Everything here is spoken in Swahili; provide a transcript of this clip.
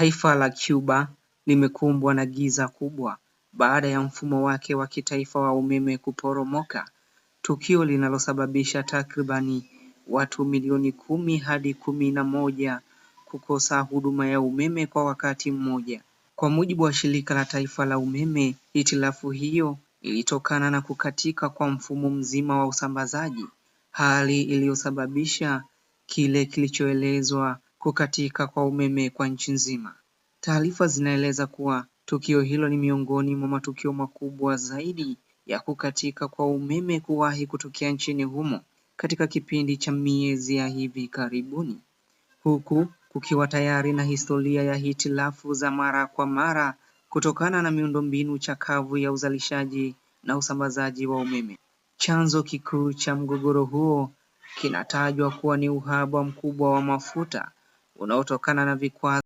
Taifa la Cuba limekumbwa na giza kubwa baada ya mfumo wake wa kitaifa wa umeme kuporomoka, tukio linalosababisha takribani watu milioni 10 hadi 11 kukosa huduma ya umeme kwa wakati mmoja. Kwa mujibu wa shirika la taifa la umeme, hitilafu hiyo ilitokana na kukatika kwa mfumo mzima wa usambazaji, hali iliyosababisha kile kilichoelezwa kukatika kwa umeme kwa nchi nzima. Taarifa zinaeleza kuwa tukio hilo ni miongoni mwa matukio makubwa zaidi ya kukatika kwa umeme kuwahi kutokea nchini humo katika kipindi cha miezi ya hivi karibuni, huku kukiwa tayari na historia ya hitilafu za mara kwa mara kutokana na miundombinu chakavu ya uzalishaji na usambazaji wa umeme. Chanzo kikuu cha mgogoro huo kinatajwa kuwa ni uhaba mkubwa wa mafuta unaotokana na vikwazo